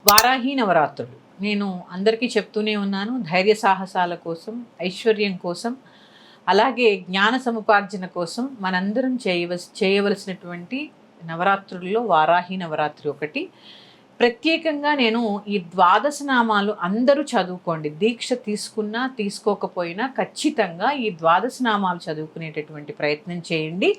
వారాహి నవరాత్రులు నేను అందరికీ చెప్తూనే ఉన్నాను. ధైర్య సాహసాల కోసం, ఐశ్వర్యం కోసం, అలాగే జ్ఞాన సముపార్జన కోసం మనందరం చేయవలసినటువంటి నవరాత్రుల్లో వారాహి నవరాత్రి ఒకటి. ప్రత్యేకంగా నేను ఈ ద్వాదశ నామాలు అందరూ చదువుకోండి. దీక్ష తీసుకున్నా తీసుకోకపోయినా ఖచ్చితంగా ఈ ద్వాదశ నామాలు చదువుకునేటటువంటి ప్రయత్నం చేయండి.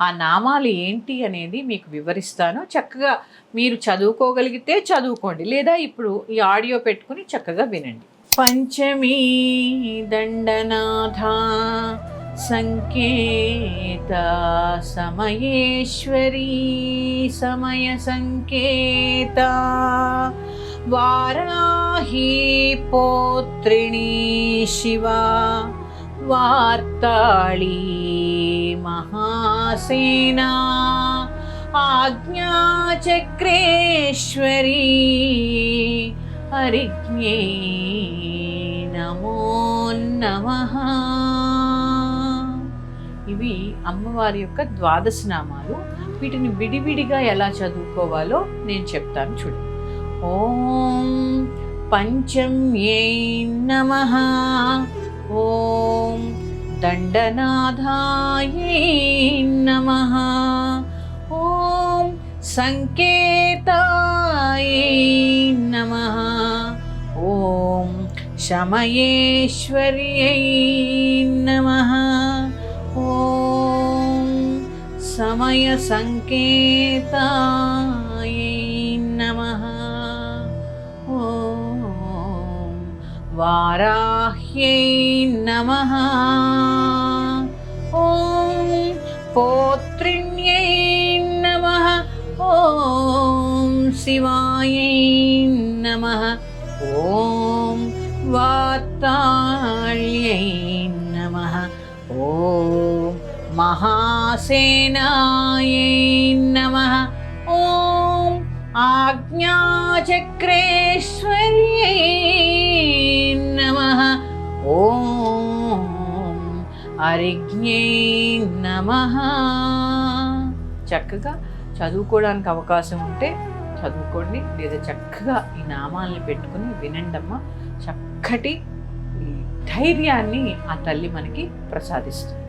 ఆ నామాలు ఏంటి అనేది మీకు వివరిస్తాను. చక్కగా మీరు చదువుకోగలిగితే చదువుకోండి, లేదా ఇప్పుడు ఈ ఆడియో పెట్టుకుని చక్కగా వినండి. పంచమీ దండనాథ సంకేత సమయేశ్వరీ సమయ సంకేత వారాహి పౌత్రిణీ శివా వార్తాళీ మహాసేనా ఆజ్ఞాచక్రేశ్వరీ హరిజ్ఞే నమో నమః. ఇవి అమ్మవారి యొక్క ద్వాదశ నామాలు. వీటిని విడివిడిగా ఎలా చదువుకోవాలో నేను చెప్తాను చూడండి. ఓం పంచమ్యై నమః, ఓం దండనాథాయై నమః, ఓం సంకేతాయై నమః, ఓం శమయేశ్వర్యై నమః, ఓం సమయ సంకేతాయై నమః, ఓం వారాహ్యై నమః, ఓం పౌత్రిణ్యై నమః, ఓం శివాయై నమః, ఓం వార్తాళ్యై నమః, ఓం మహాసేనాయై నమః, ఓం ఆజ్ఞాచక్రేశ్వర్యై నమః, ఓం హరిజ్ఞై నమః. చక్కగా చదువుకోవడానికి అవకాశం ఉంటే చదువుకోండి, లేదా చక్కగా ఈ నామాలని పెట్టుకుని వినండమ్మా. చక్కటి ధైర్యాన్ని ఆ తల్లి మనకి ప్రసాదిస్తుంది.